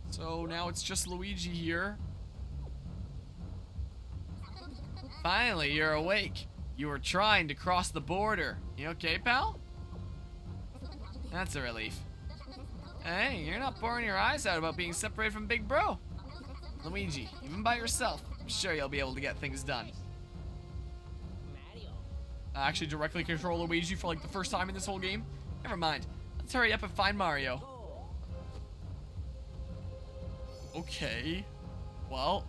So now it's just Luigi here. Finally, you're awake. You were trying to cross the border. You okay, pal? That's a relief. Hey, you're not pouring your eyes out about being separated from Big Bro. Luigi, even by yourself, I'm sure you'll be able to get things done. I actually directly control Luigi for like the first time in this whole game. Never mind. Let's hurry up and find Mario. Okay. Well.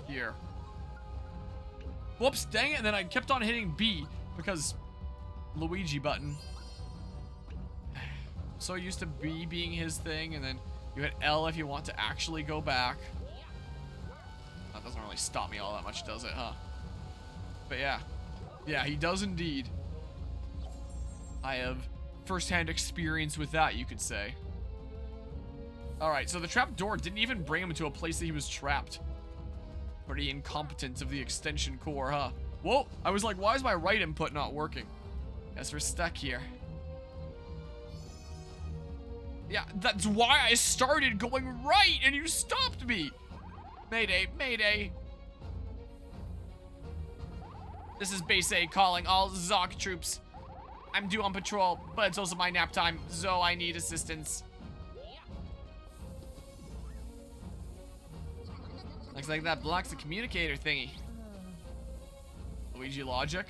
Here. Whoops, dang it, and then I kept on hitting B because Luigi button. So used to B being his thing, and then you hit L if you want to actually go back. That doesn't really stop me all that much, does it, huh? But yeah. Yeah, he does indeed. I have first-hand experience with that, you could say. Alright, so the trap door didn't even bring him to a place that he was trapped. Pretty incompetent of the extension core, huh? Whoa! I was like, why is my right input not working? Guess we're stuck here. Yeah, that's why I started going right and you stopped me! Mayday, mayday. This is Base A calling all Zoc troops. I'm due on patrol, but it's also my nap time, so I need assistance. Looks like that blocks the communicator thingy. Luigi logic.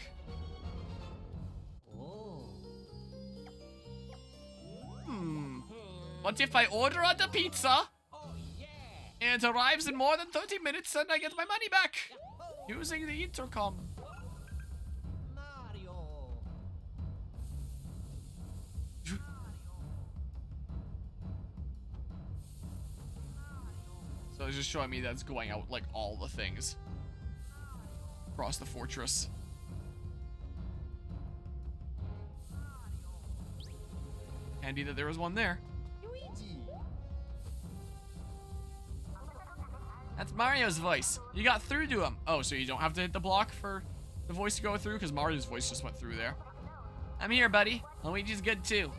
What if I order the pizza? And it arrives in more than 30 minutes and I get my money back? Using the intercom. So it's just showing me that's going out like all the things across the fortress. Handy that there was one there. That's Mario's voice. You got through to him. Oh, so you don't have to hit the block for the voice to go through? Because Mario's voice just went through there. I'm here, buddy. Luigi's good too.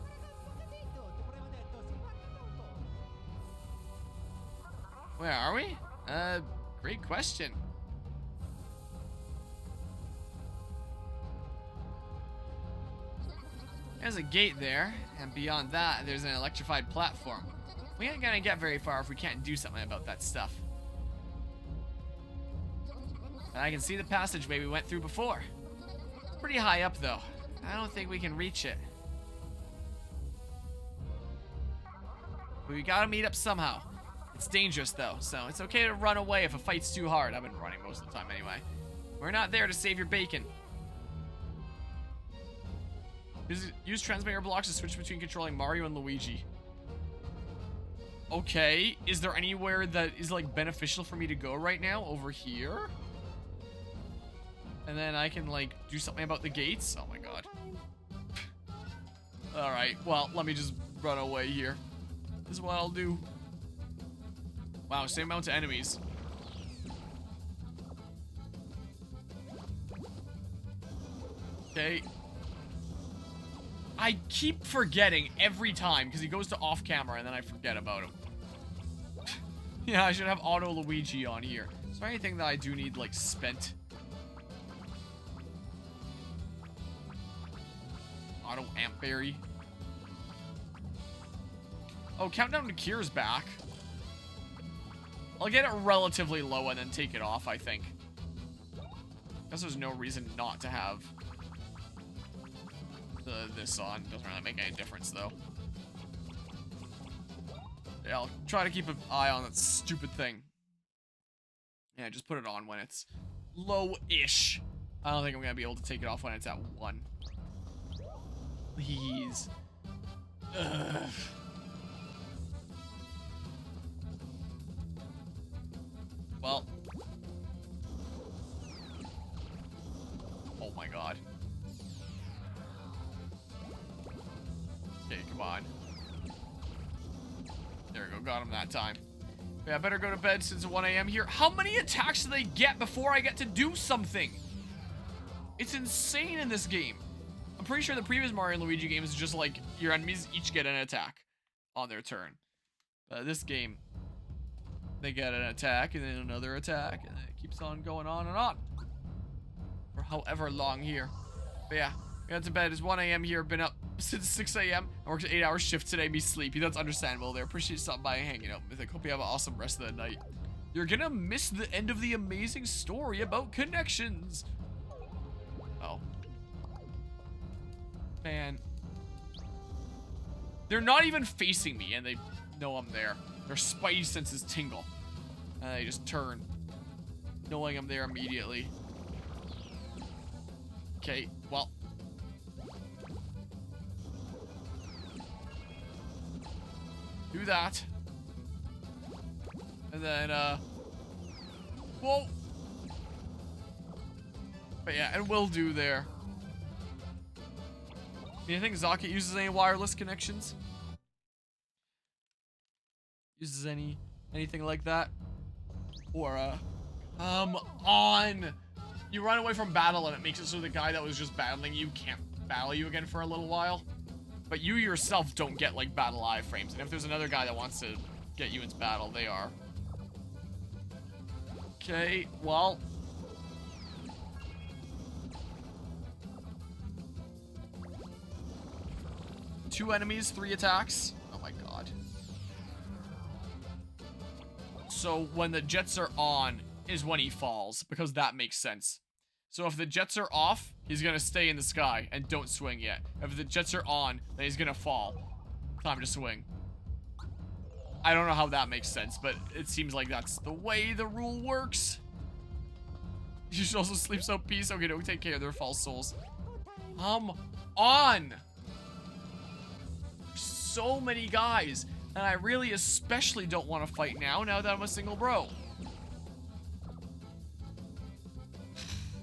Where are we? Great question. There's a gate there, and beyond that, there's an electrified platform. We ain't gonna get very far if we can't do something about that stuff. And I can see the passageway we went through before. Pretty high up, though. I don't think we can reach it. We gotta meet up somehow. It's dangerous, though, so it's okay to run away if a fight's too hard. I've been running most of the time anyway. We're not there to save your bacon. Use transmitter blocks to switch between controlling Mario and Luigi. Okay, is there anywhere that is, like, beneficial for me to go right now? Over here? And then I can, like, do something about the gates? Oh my god. Alright, well, let me just run away here. This is what I'll do. Wow, same amount of enemies. Okay. I keep forgetting every time because he goes to off camera and then I forget about him. Yeah, I should have Auto Luigi on here. Is there anything that I do need, like, spent? Auto Amp Berry. Oh, Countdown to Cure's back. I'll get it relatively low and then take it off, I think. Guess there's no reason not to have this on. Doesn't really make any difference, though. Yeah, I'll try to keep an eye on that stupid thing. Yeah, just put it on when it's low-ish. I don't think I'm going to be able to take it off when it's at 1. Please. Ugh. Well. Oh my god. Okay, come on. There we go, got him that time. Yeah, I better go to bed since it's 1 a.m. here. How many attacks do they get before I get to do something? It's insane in this game. I'm pretty sure the previous Mario and Luigi games is just like your enemies each get an attack on their turn. This game, they get an attack and then another attack, and it keeps on going on and on for however long here. But yeah, we got to bed. It's 1 a.m. here. Been up since 6 a.m. I worked an 8-hour shift today. Me sleepy. That's understandable there. Appreciate you stopping by and hanging out with me. Hope you have an awesome rest of the night. You're gonna miss the end of the amazing story about connections. Oh. Man. They're not even facing me, and they know I'm there. Their spidey senses tingle. And they just turn, knowing I'm there immediately. Okay, well. Do that. And then, whoa. But yeah, and we'll do there. Do you think Zocket uses any wireless connections? Uses anything like that? Or, come on! You run away from battle and it makes it so the guy that was just battling you can't battle you again for a little while. But you yourself don't get, like, battle iframes. And if there's another guy that wants to get you into battle, they are. Okay, well. Two enemies, 3 attacks. Oh my god. So when the jets are on is when he falls, because that makes sense. So if the jets are off, he's gonna stay in the sky and don't swing yet. If the jets are on, then he's gonna fall. Time to swing. I don't know how that makes sense, but it seems like that's the way the rule works. You should also sleep so peace. Okay, don't take care of their false souls. Come on! So many guys, and I really especially don't want to fight now that I'm a single bro.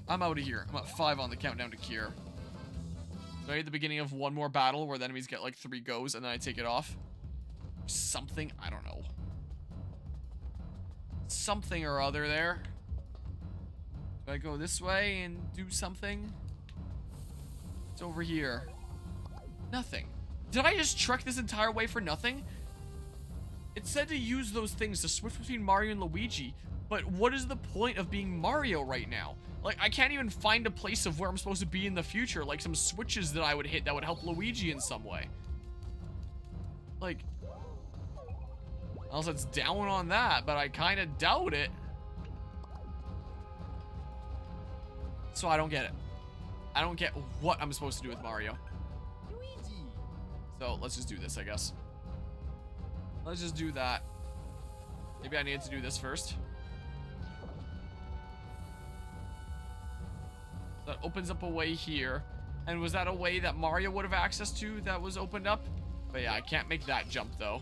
I'm out of here. I'm at 5 on the countdown to cure. Right at the beginning of one more battle where the enemies get like 3 goes and then I take it off. Something, I don't know. Something or other there. Do I go this way and do something? It's over here. Nothing. Did I just trek this entire way for nothing? It said to use those things to switch between Mario and Luigi, but what is the point of being Mario right now? Like, I can't even find a place of where I'm supposed to be in the future, like some switches that I would hit that would help Luigi in some way. Like, unless it's down on that, but I kind of doubt it. So I don't get it. I don't get what I'm supposed to do with Mario. So let's just do this, I guess. Let's just do that. Maybe I need to do this first. That opens up a way here. And was that a way that Mario would have access to that was opened up? But yeah, I can't make that jump though.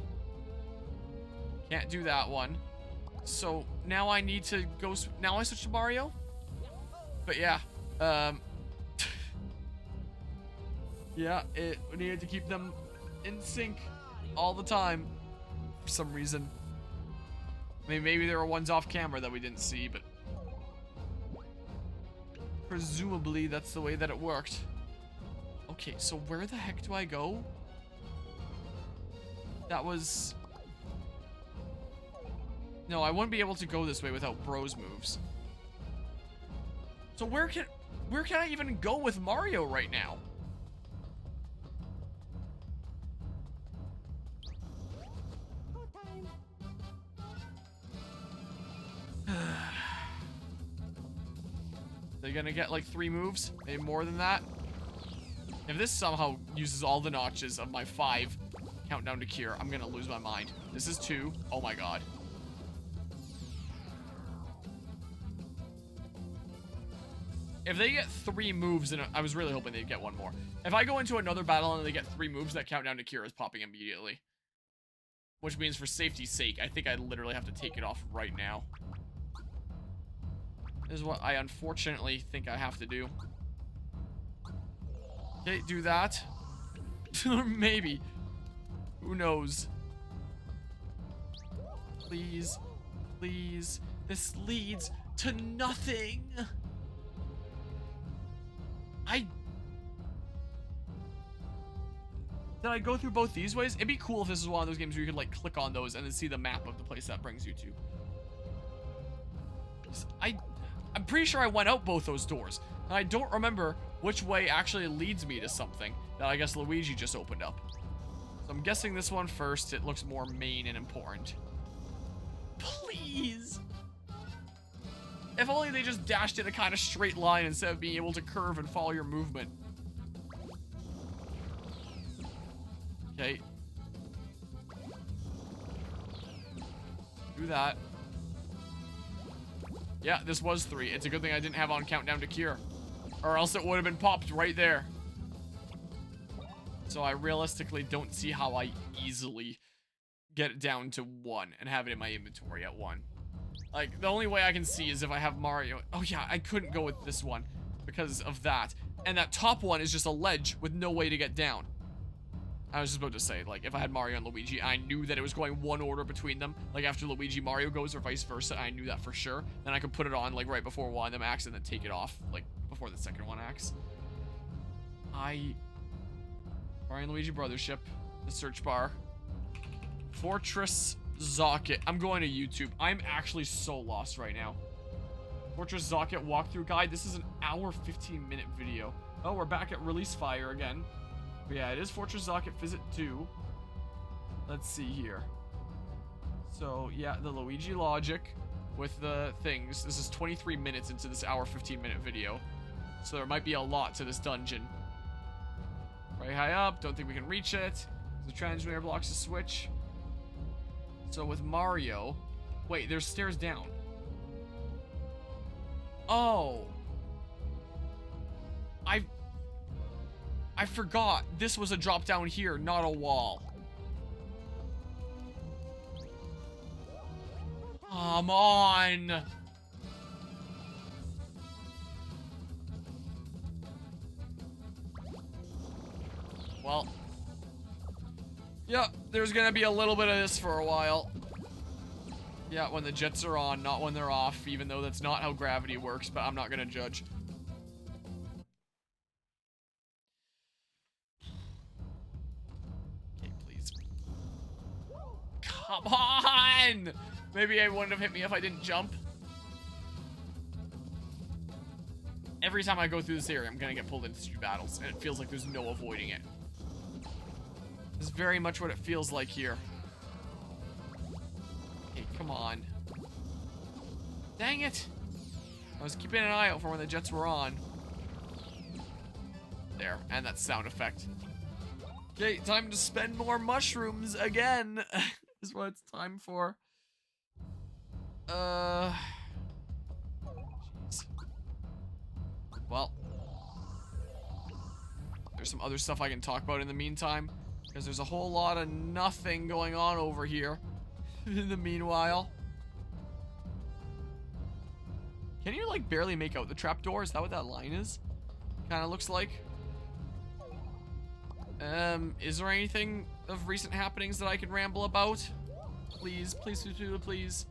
Can't do that one. So now I need to go, now I switch to Mario? But yeah, yeah, it needed to keep them in sync all the time for some reason. I mean, maybe there were ones off camera that we didn't see, but presumably that's the way that it worked. Okay, so where the heck do I go? That was... No, I wouldn't be able to go this way without Bro's moves. So where can I even go with Mario right now? They're gonna get like 3 moves, maybe more than that. If this somehow uses all the notches of my 5 countdown to cure, I'm gonna lose my mind. This is 2. Oh my god. If they get 3 moves, and I was really hoping they'd get 1 more. If I go into another battle and they get 3 moves, that countdown to cure is popping immediately. Which means for safety's sake, I think I literally have to take it off right now. This is what I unfortunately think I have to do. Okay, do that. Or maybe. Who knows? Please. Please. This leads to nothing. Did I go through both these ways? It'd be cool if this is one of those games where you could like click on those and then see the map of the place that brings you to. I'm pretty sure I went out both those doors. And I don't remember which way actually leads me to something that I guess Luigi just opened up. So I'm guessing this one first. It looks more main and important. Please. If only they just dashed in a kind of straight line instead of being able to curve and follow your movement. Okay. Do that. Yeah, this was 3. It's a good thing I didn't have on countdown to cure. Or else it would have been popped right there. So I realistically don't see how I easily get it down to 1 and have it in my inventory at 1. Like, the only way I can see is if I have Mario. Oh yeah, I couldn't go with this one because of that. And that top one is just a ledge with no way to get down. I was just about to say, like, if I had Mario and Luigi, I knew that it was going one order between them. Like, after Luigi, Mario goes, or vice versa. I knew that for sure. Then I could put it on, like, right before one of them acts and then take it off, like, before the second one acts. Mario and Luigi Brothership. The search bar. Fortress Zocket. I'm going to YouTube. I'm actually so lost right now. Fortress Zocket walkthrough guide. This is an hour 15-minute video. Oh, we're back at Release Fire again. But yeah, it is Fortress Zocket Visit 2. Let's see here. So, yeah, the Luigi logic with the things. This is 23 minutes into this hour 15-minute video. So there might be a lot to this dungeon. Very high up. Don't think we can reach it. The transmitter blocks the switch. So with Mario... Wait, there's stairs down. Oh. I forgot. This was a drop down here, not a wall. Come on. Well. Yep, there's gonna be a little bit of this for a while. Yeah, when the jets are on, not when they're off, even though that's not how gravity works, but I'm not gonna judge. Okay, please. Come on! Maybe it wouldn't have hit me if I didn't jump. Every time I go through this area, I'm gonna get pulled into 2 battles, and it feels like there's no avoiding it. This is very much what it feels like here. Okay, come on. Dang it! I was keeping an eye out for when the jets were on. There, and that sound effect. Okay, time to spend more mushrooms again. Is what it's time for. Jeez. Well, there's some other stuff I can talk about in the meantime, because there's a whole lot of nothing going on over here in the meanwhile. Can you, like, barely make out the trapdoor? Is that what that line is? Kind of looks like. Is there anything of recent happenings that I can ramble about? Please, please, please, please, please.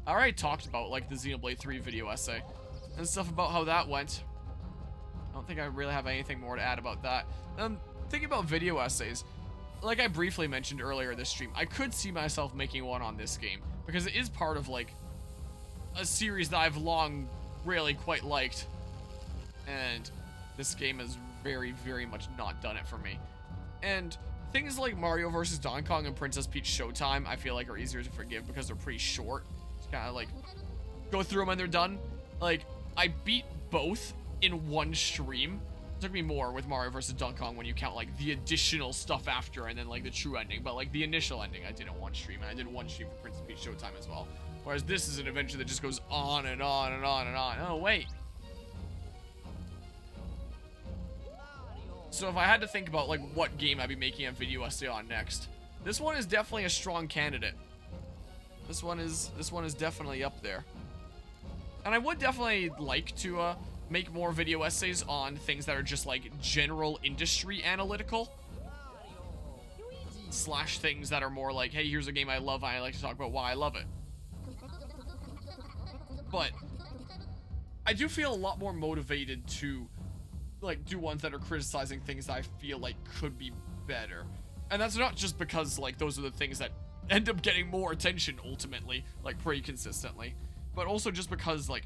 I already talked about, like, the Xenoblade 3 video essay and stuff about how that went. I don't think I really have anything more to add about that. Thinking about video essays, like I briefly mentioned earlier this stream, I could see myself making one on this game because it is part of, like, a series that I've long really quite liked, and this game has very, very much not done it for me. And things like Mario vs. Donkey Kong and Princess Peach Showtime, I feel like are easier to forgive because they're pretty short. Just kind of like go through them and they're done. Like, I beat both in one stream. It took me more with Mario vs. Donkey Kong when you count like the additional stuff after and then like the true ending, but like the initial ending I did in one stream, and I did one stream for Princess Peach Showtime as well. Whereas this is an adventure that just goes on and on and on and on. Oh, wait. So if I had to think about, like, what game I'd be making a video essay on next, this one is definitely a strong candidate. This one is definitely up there. And I would definitely like to make more video essays on things that are just, like, general industry analytical. Slash things that are more like, hey, here's a game I love, and I like to talk about why I love it. But I do feel a lot more motivated to, like, do ones that are criticizing things that I feel like could be better. And that's not just because, like, those are the things that end up getting more attention ultimately, like, pretty consistently, but also just because, like,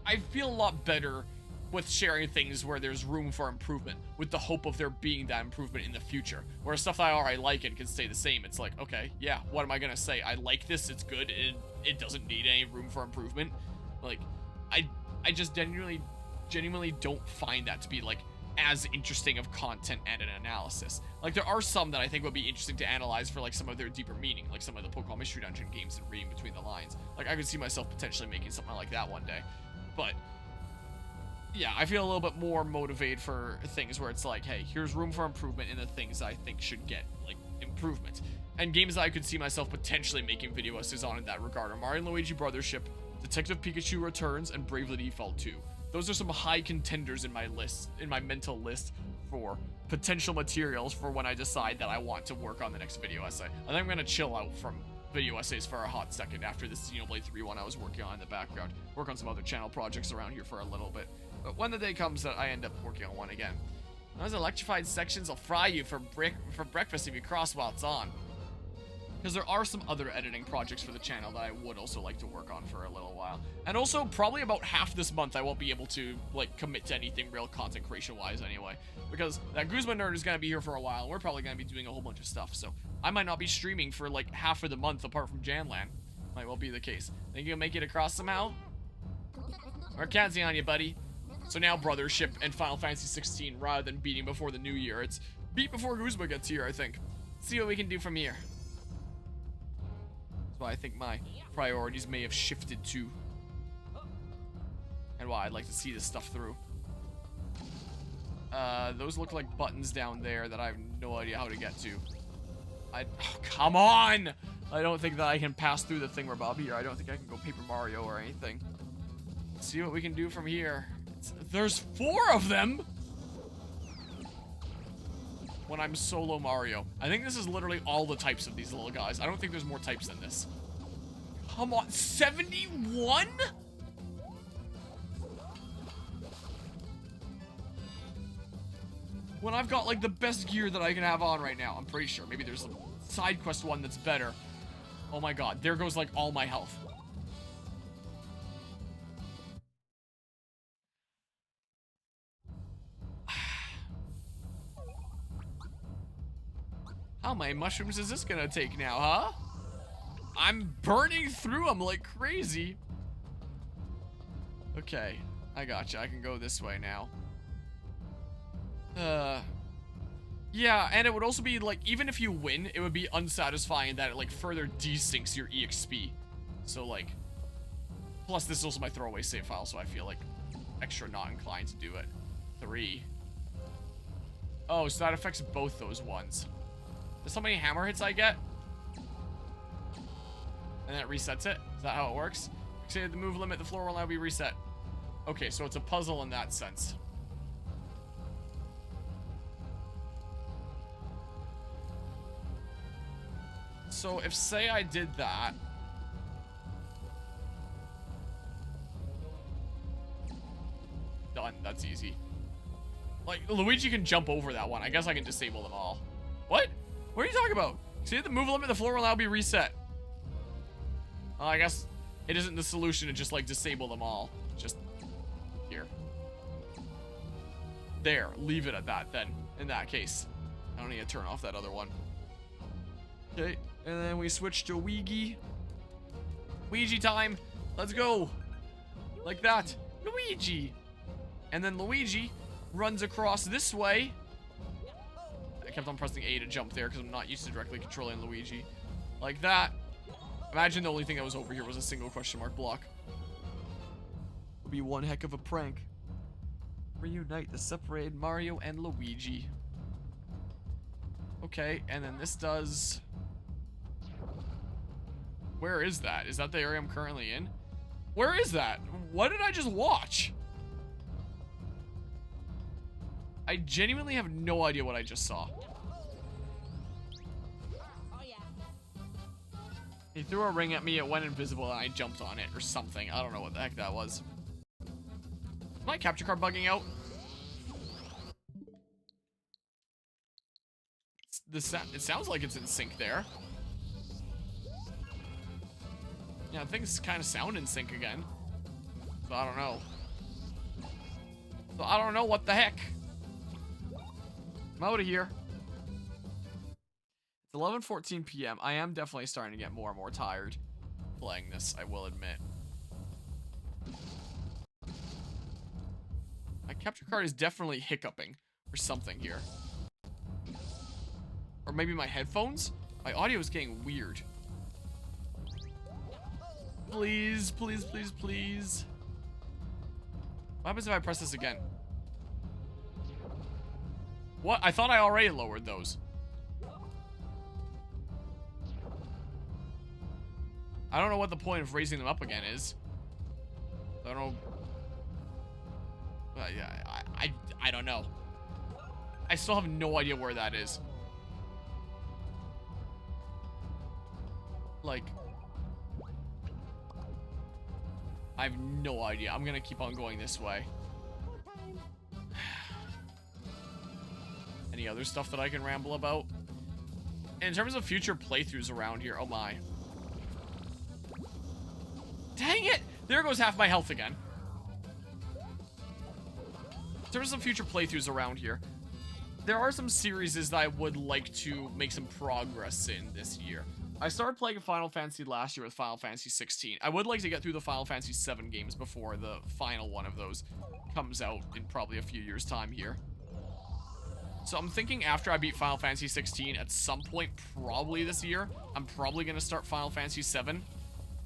I feel a lot better with sharing things where there's room for improvement, with the hope of there being that improvement in the future. Whereas stuff that I already like and can stay the same, it's like, okay, yeah, what am I gonna say? I like this, it's good, and it doesn't need any room for improvement. Like, I just genuinely don't find that to be, like, as interesting of content and an analysis. Like, there are some that I think would be interesting to analyze for, like, some of their deeper meaning, like some of the Pokemon Mystery Dungeon games and reading between the lines. Like, I could see myself potentially making something like that one day. But yeah, I feel a little bit more motivated for things where it's like, hey, here's room for improvement in the things I think should get, like, improvement. And games that I could see myself potentially making video essays on in that regard are Mario & Luigi Brothership, Detective Pikachu Returns, and Bravely Default 2. Those are some high contenders in my list, in my mental list, for potential materials for when I decide that I want to work on the next video essay. I think I'm going to chill out from video essays for a hot second after this Xenoblade 3 one I was working on in the background. Work on some other channel projects around here for a little bit. But when the day comes that I end up working on one again. Those electrified sections will fry you for breakfast if you cross while it's on. Because there are some other editing projects for the channel that I would also like to work on for a little while. And also, probably about half this month, I won't be able to, like, commit to anything real content creation-wise anyway. Because that Guzman nerd is going to be here for a while, and we're probably going to be doing a whole bunch of stuff. So, I might not be streaming for, like, half of the month apart from Janland. Might well be the case. Think you'll make it across somehow? We're counting on you, buddy. So now Brothership and Final Fantasy 16, rather than beating before the new year, it's beat before Guzma gets here, I think. See what we can do from here. That's why I think my priorities may have shifted to, and why I'd like to see this stuff through. Those look like buttons down there that I have no idea how to get to. Oh, come on! I don't think that I can pass through the thing Bob here. I don't think I can go Paper Mario or anything. Let's see what we can do from here. There's 4 of them! When I'm solo Mario. I think this is literally all the types of these little guys. I don't think there's more types than this. Come on, 71? When I've got, like, the best gear that I can have on right now. I'm pretty sure. Maybe there's a side quest one that's better. Oh my god, there goes, like, all my health. How many mushrooms is this gonna take now, huh? I'm burning through them like crazy. Okay, I gotcha. I can go this way now. Yeah, and it would also be, like, even if you win, it would be unsatisfying that it, like, further desyncs your EXP. So, like, plus this is also my throwaway save file, so I feel, like, extra not inclined to do it. 3. Oh, so that affects both those ones. That's how many hammer hits I get? And then it resets it? Is that how it works? Exceed the move limit, the floor will now be reset. Okay, so it's a puzzle in that sense. So if, say, I did that. Done. That's easy. Like, Luigi can jump over that one. I guess I can disable them all. What? What are you talking about? See, the move limit, the floor will now be reset. Well, I guess it isn't the solution to just, like, disable them all. Just here. There. Leave it at that, then. In that case. I don't need to turn off that other one. Okay. And then we switch to Luigi. Luigi time. Let's go. Like that. Luigi. And then Luigi runs across this way. I kept on pressing A to jump there because I'm not used to directly controlling Luigi. Like that. Imagine the only thing that was over here was a single question mark block. Would be one heck of a prank. Reunite the separated Mario and Luigi. Okay, and then this does... Where is that? Is that the area I'm currently in? Where is that? What did I just watch? I genuinely have no idea what I just saw. He threw a ring at me, it went invisible, and I jumped on it, or something. I don't know what the heck that was. Is my capture card bugging out? it sounds like it's in sync there. Yeah, things kind of sound in sync again. So I don't know. So I don't know what the heck. I'm out of here. It's 11:14 p.m. I am definitely starting to get more and more tired playing this, I will admit. My capture card is definitely hiccuping or something here. Or maybe my headphones? My audio is getting weird. Please, please, please, please. What happens if I press this again? What? I thought I already lowered those. I don't know what the point of raising them up again is. I don't know. Yeah, I don't know. I still have no idea where that is. Like, I have no idea. I'm gonna keep on going this way. Any other stuff that I can ramble about? In terms of future playthroughs around here, oh my. Dang it! There goes half my health again. In terms of future playthroughs around here, there are some series that I would like to make some progress in this year. I started playing Final Fantasy last year with Final Fantasy 16. I would like to get through the Final Fantasy 7 games before the final one of those comes out in probably a few years' time here. So I'm thinking after I beat Final Fantasy 16 at some point, probably this year, I'm probably going to start Final Fantasy 7.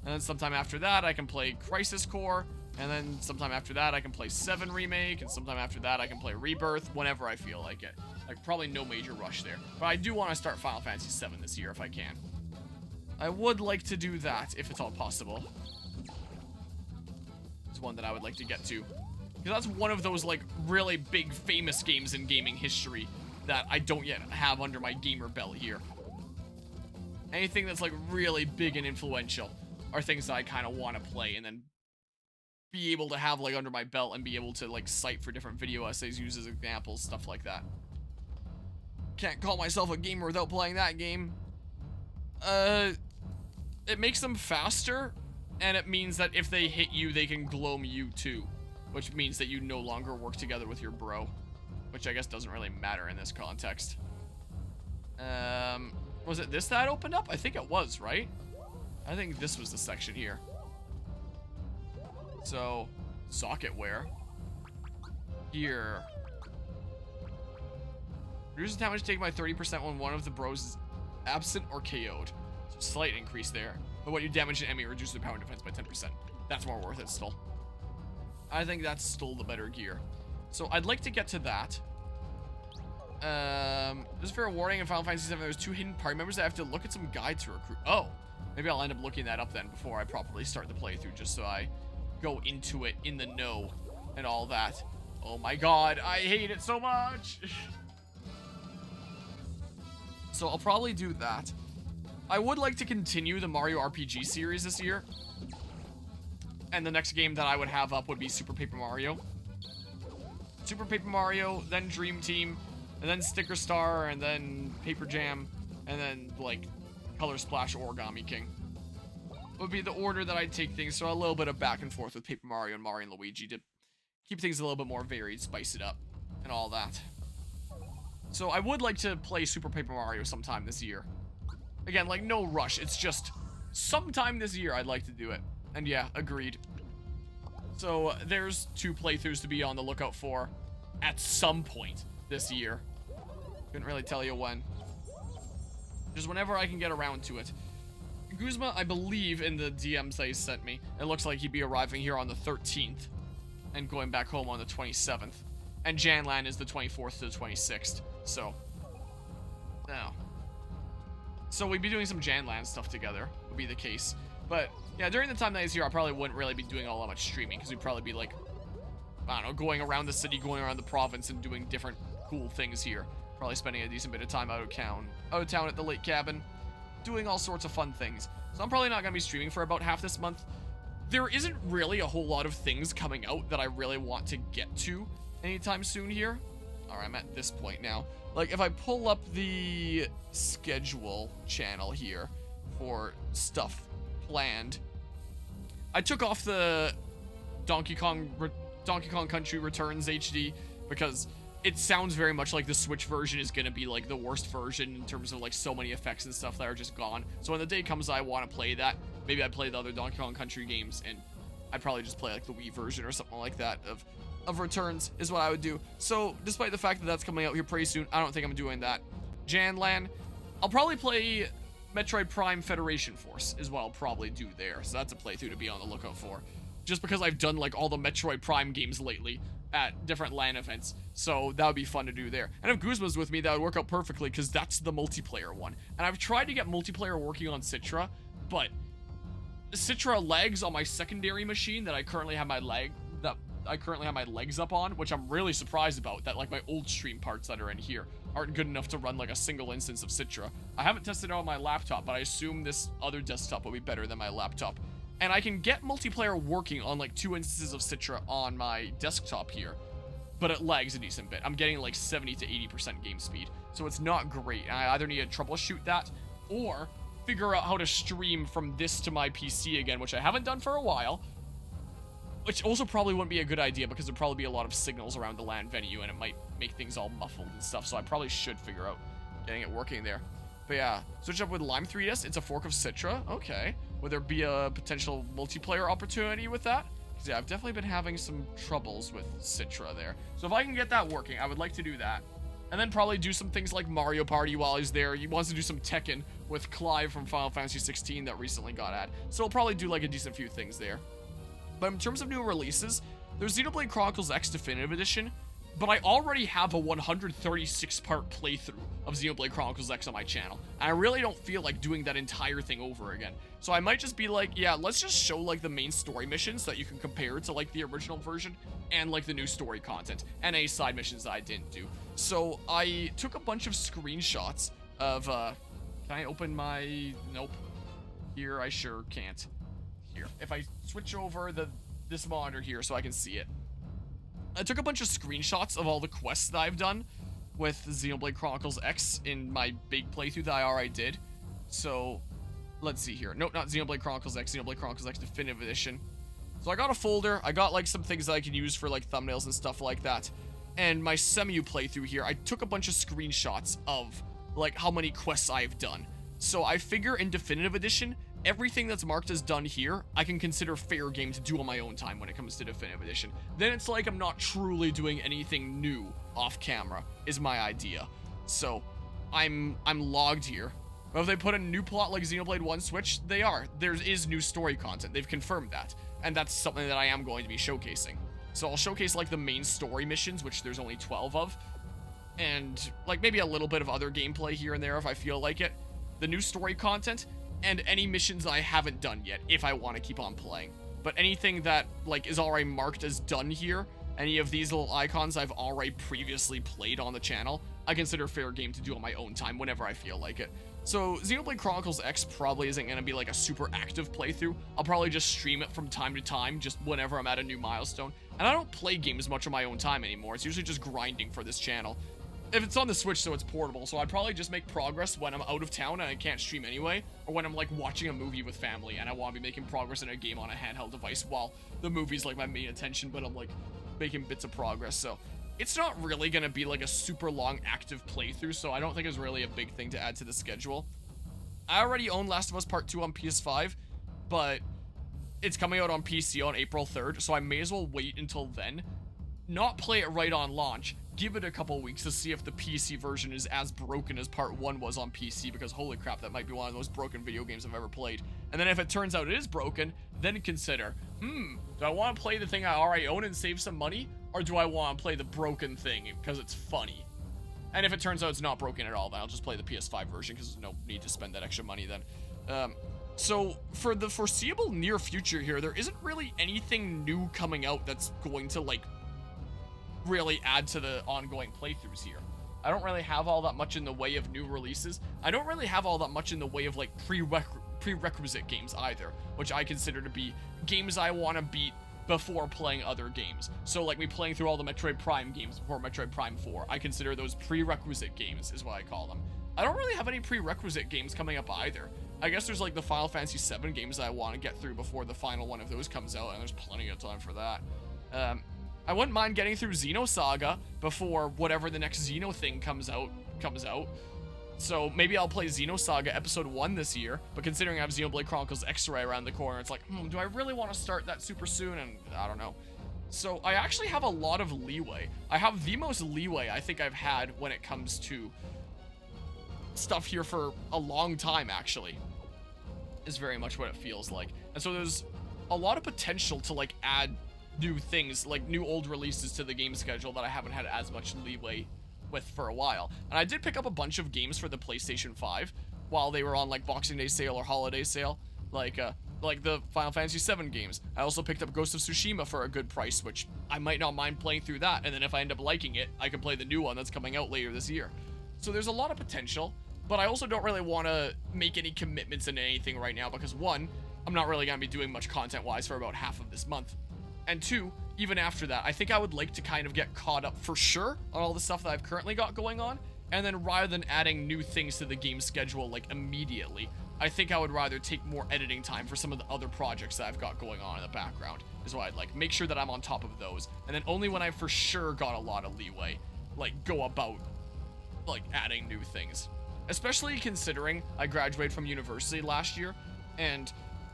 And then sometime after that, I can play Crisis Core. And then sometime after that, I can play 7 Remake. And sometime after that, I can play Rebirth whenever I feel like it. Like, probably no major rush there. But I do want to start Final Fantasy 7 this year if I can. I would like to do that, if it's all possible. It's one that I would like to get to. Because that's one of those, like, really big, famous games in gaming history that I don't yet have under my gamer belt here. Anything that's, like, really big and influential are things that I kind of want to play and then be able to have, like, under my belt and be able to, like, cite for different video essays, use as examples, stuff like that. Can't call myself a gamer without playing that game. It makes them faster, and it means that if they hit you, they can gloam you too. Which means that you no longer work together with your bro. Which I guess doesn't really matter in this context. Was it this that opened up? I think it was, right? I think this was the section here. So, socketware. Here. Reduces damage taken by 30% when one of the bros is absent or KO'd. So slight increase there. But when you damage an enemy, reduces the power and defense by 10%. That's more worth it still. I think that's still the better gear. So I'd like to get to that. Just for a warning in Final Fantasy 7, there's 2 hidden party members that I have to look at some guide to recruit. Oh, maybe I'll end up looking that up then before I properly start the playthrough, just so I go into it in the know and all that. Oh my god, I hate it so much. So I'll probably do that. I would like to continue the Mario RPG series this year. And the next game that I would have up would be Super Paper Mario. Super Paper Mario, then Dream Team, and then Sticker Star, and then Paper Jam, and then, like, Color Splash Origami King. Would be the order that I'd take things, so a little bit of back and forth with Paper Mario and Mario and Luigi to keep things a little bit more varied, spice it up, and all that. So I would like to play Super Paper Mario sometime this year. Again, like, no rush, it's just sometime this year I'd like to do it. And yeah, agreed. So there's 2 playthroughs to be on the lookout for at some point this year. Couldn't really tell you when. Just whenever I can get around to it. Guzma, I believe in the DMs that he sent me, it looks like he'd be arriving here on the 13th and going back home on the 27th. And Janlan is the 24th to the 26th. So, no. So we'd be doing some Janlan stuff together, would be the case. But yeah, during the time that he's here, I probably wouldn't really be doing all that much streaming, because we'd probably be like, I don't know, going around the city, going around the province, and doing different cool things here. Probably spending a decent bit of time out of town at the lake cabin, doing all sorts of fun things. So I'm probably not going to be streaming for about half this month. There isn't really a whole lot of things coming out that I really want to get to anytime soon here. Alright, I'm at this point now. Like, if I pull up the schedule channel here for stuff planned, I took off the Donkey Kong Country Returns HD because it sounds very much like the Switch version is going to be like the worst version in terms of like so many effects and stuff that are just gone. So when the day comes I want to play that, maybe I'd play the other Donkey Kong Country games, and I'd probably just play like the Wii version or something like that of Returns is what I would do. So despite the fact that that's coming out here pretty soon, I don't think I'm doing that. Janlan, I'll probably play Metroid Prime Federation Force is what I'll probably do there. So that's a playthrough to be on the lookout for. Just because I've done like all the Metroid Prime games lately at different LAN events, so that would be fun to do there. And if Guzma's with me, that would work out perfectly because that's the multiplayer one. And I've tried to get multiplayer working on Citra, but Citra lags on my secondary machine that I currently have my legs up on, which I'm really surprised about, that like my old stream parts that are in here aren't good enough to run like a single instance of Citra. I haven't tested it on my laptop, but I assume this other desktop will be better than my laptop. And I can get multiplayer working on like 2 instances of Citra on my desktop here, but it lags a decent bit. I'm getting like 70 to 80% game speed, so it's not great. I either need to troubleshoot that or figure out how to stream from this to my PC again, which I haven't done for a while, which also probably wouldn't be a good idea because there'd probably be a lot of signals around the LAN venue and it might make things all muffled and stuff, so I probably should figure out getting it working there. But yeah, switch up with Lime 3DS. It's a fork of Citra. Okay. Would there be a potential multiplayer opportunity with that? Because yeah, I've definitely been having some troubles with Citra there. So if I can get that working, I would like to do that. And then probably do some things like Mario Party while he's there. He wants to do some Tekken with Clive from Final Fantasy 16 that recently got added. So I'll probably do like a decent few things there. But in terms of new releases, there's Xenoblade Chronicles X Definitive Edition, but I already have a 136-part playthrough of Xenoblade Chronicles X on my channel, and I really don't feel like doing that entire thing over again. So I might just be like, yeah, let's just show like the main story missions that you can compare to like the original version, and like the new story content, and any side missions that I didn't do. So I took a bunch of screenshots of, can I open my, nope. Here, I sure can't. Here, if I switch over this monitor here so I can see it. I took a bunch of screenshots of all the quests that I've done with Xenoblade Chronicles X in my big playthrough that I already did. So, let's see here. Nope, not Xenoblade Chronicles X, Xenoblade Chronicles X Definitive Edition. So I got a folder, I got like some things that I can use for like thumbnails and stuff like that. And my Semu playthrough here, I took a bunch of screenshots of like how many quests I've done. So I figure in Definitive Edition, everything that's marked as done here, I can consider fair game to do on my own time when it comes to Definitive Edition. Then it's like I'm not truly doing anything new off camera, is my idea. So, I'm logged here. But if they put a new plot like Xenoblade 1 Switch, they are. There is new story content. They've confirmed that. And that's something that I am going to be showcasing. So I'll showcase like the main story missions, which there's only 12 of. And like maybe a little bit of other gameplay here and there if I feel like it. The new story content, and any missions I haven't done yet, if I want to keep on playing. But anything that, like, is already marked as done here, any of these little icons I've already previously played on the channel, I consider fair game to do on my own time whenever I feel like it. So, Xenoblade Chronicles X probably isn't going to be, like, a super active playthrough. I'll probably just stream it from time to time, just whenever I'm at a new milestone. And I don't play games much on my own time anymore. It's usually just grinding for this channel. If it's on the Switch, so it's portable, so I'd probably just make progress when I'm out of town and I can't stream anyway, or when I'm, like, watching a movie with family and I want to be making progress in a game on a handheld device while the movie's, like, my main attention, but I'm, like, making bits of progress, so it's not really gonna be, like, a super long active playthrough, so I don't think it's really a big thing to add to the schedule. I already own Last of Us Part 2 on PS5, but it's coming out on PC on April 3rd, so I may as well wait until then, not play it right on launch, give it a couple weeks to see if the PC version is as broken as Part 1 was on PC, because holy crap, that might be one of the most broken video games I've ever played. And then if it turns out it is broken, then consider, do I want to play the thing I already own and save some money, or do I want to play the broken thing because it's funny? And if it turns out it's not broken at all, then I'll just play the PS5 version, because there's no need to spend that extra money then. So, for the foreseeable near future here, there isn't really anything new coming out that's going to, like, really add to the ongoing playthroughs here. I don't really have all that much in the way of new releases. I don't really have all that much in the way of, like, prerequisite games either, which I consider to be games I want to beat before playing other games. So like me playing through all the Metroid Prime games before Metroid Prime 4, I consider those prerequisite games is what I call them. I don't really have any prerequisite games coming up either. I guess there's like the Final Fantasy 7 games that I want to get through before the final one of those comes out, and there's plenty of time for that. I wouldn't mind getting through Xenosaga before whatever the next Xeno thing comes out. So maybe I'll play Xenosaga Episode 1 this year, but considering I have Xenoblade Chronicles X-Ray around the corner, it's like, do I really want to start that super soon? And I don't know. So I actually have a lot of leeway. I have the most leeway I think I've had when it comes to stuff here for a long time, actually. Is very much what it feels like. And so there's a lot of potential to like add new things, like new old releases to the game schedule that I haven't had as much leeway with for a while. And I did pick up a bunch of games for the PlayStation 5 while they were on like Boxing Day sale or holiday sale, like the Final Fantasy 7 games. I also picked up Ghost of Tsushima for a good price, which I might not mind playing through that, and then if I end up liking it, I can play the new one that's coming out later this year. So there's a lot of potential, but I also don't really want to make any commitments into anything right now because one, I'm not really going to be doing much content-wise for about half of this month. And two, even after that, I think I would like to kind of get caught up for sure on all the stuff that I've currently got going on. And then rather than adding new things to the game schedule like immediately, I think I would rather take more editing time for some of the other projects that I've got going on in the background. Is what I'd like. Make sure that I'm on top of those. And then only when I for sure got a lot of leeway, like go about like adding new things. Especially considering I graduated from university last year, and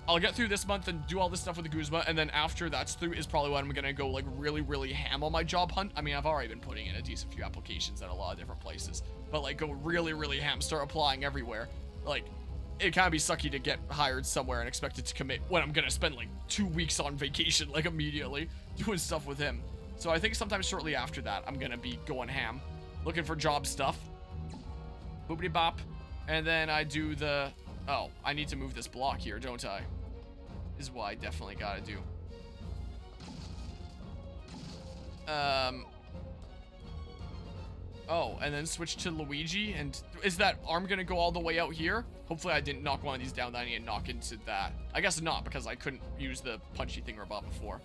I'll get through this month and do all this stuff with the Guzma, and then after that's through is probably when I'm gonna go like really ham on my job hunt. I mean, I've already been putting in a decent few applications at a lot of different places, but like go really ham, start applying everywhere. Like, it kind of be sucky to get hired somewhere and expected to commit when I'm gonna spend like 2 weeks on vacation, like immediately doing stuff with him. So I think sometime shortly after that, I'm gonna be going ham, looking for job stuff. Boopity bop. And then I do the... Oh, I need to move this block here, don't I? Is what I definitely gotta do. Oh, and then switch to Luigi. And is that arm gonna go all the way out here? Hopefully I didn't knock one of these down that I need to knock into that. I guess not, because I couldn't use the punchy thingamabop before.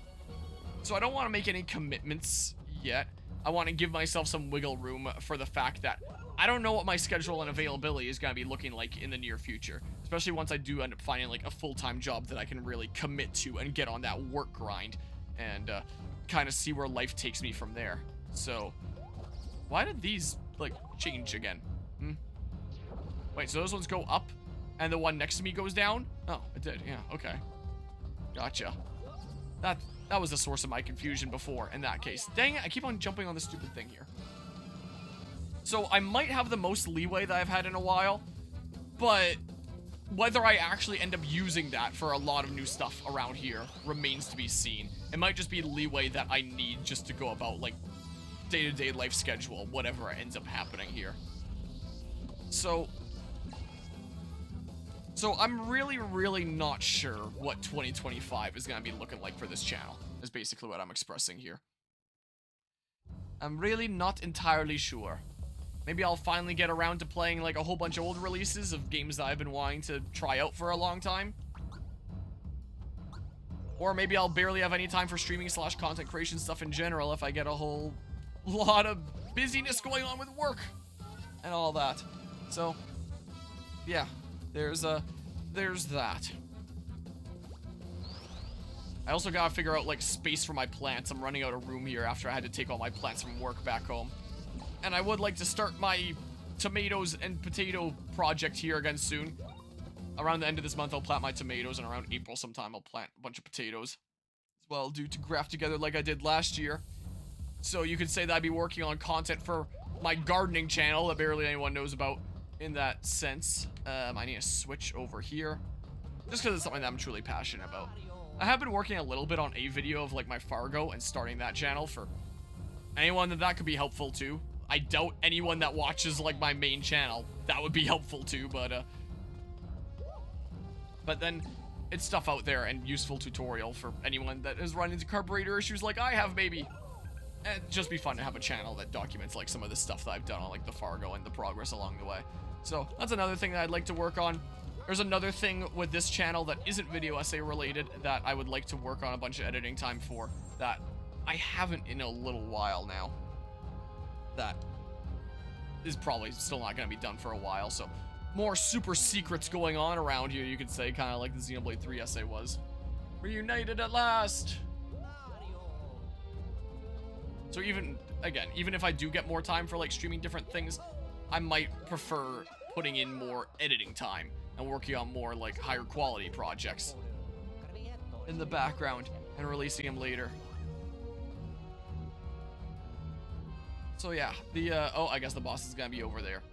So I don't want to make any commitments yet. I want to give myself some wiggle room for the fact that I don't know what my schedule and availability is going to be looking like in the near future. Especially once I do end up finding like a full-time job that I can really commit to and get on that work grind. And kind of see where life takes me from there. So, why did these like change again? Wait, so those ones go up and the one next to me goes down? Oh, it did. Yeah, okay. Gotcha. That was the source of my confusion before in that case. Dang it, I keep on jumping on this stupid thing here. So I might have the most leeway that I've had in a while, but whether I actually end up using that for a lot of new stuff around here remains to be seen. It might just be leeway that I need just to go about like day-to-day life schedule, whatever ends up happening here. So I'm really not sure what 2025 is going to be looking like for this channel, is basically what I'm expressing here. I'm really not entirely sure. Maybe I'll finally get around to playing like a whole bunch of old releases of games that I've been wanting to try out for a long time. Or maybe I'll barely have any time for streaming / content creation stuff in general if I get a whole lot of busyness going on with work and all that. So, yeah. There's that. I also gotta figure out, like, space for my plants. I'm running out of room here after I had to take all my plants from work back home. And I would like to start my tomatoes and potato project here again soon. Around the end of this month, I'll plant my tomatoes, and around April sometime, I'll plant a bunch of potatoes as well, due to graft together like I did last year. So you could say that I'd be working on content for my gardening channel that barely anyone knows about. In that sense, I need to switch over here, just because it's something that I'm truly passionate about. I have been working a little bit on a video of like my Fargo and starting that channel for anyone that could be helpful to. I doubt anyone that watches like my main channel that would be helpful to, but then it's stuff out there and useful tutorial for anyone that has run into carburetor issues like I have, maybe. And it'd just be fun to have a channel that documents like some of the stuff that I've done on like the Fargo and the progress along the way. So that's another thing that I'd like to work on, There's another thing with this channel that isn't video essay related that I would like to work on a bunch of editing time for that I haven't in a little while now. That is probably still not going to be done for a while, so more super secrets going on around here, you could say, kind of like the Xenoblade 3 essay was. Reunited at last! So even if I do get more time for like streaming different things, I might prefer putting in more editing time and working on more like higher quality projects in the background and releasing them later. So yeah, oh, I guess the boss is gonna be over there.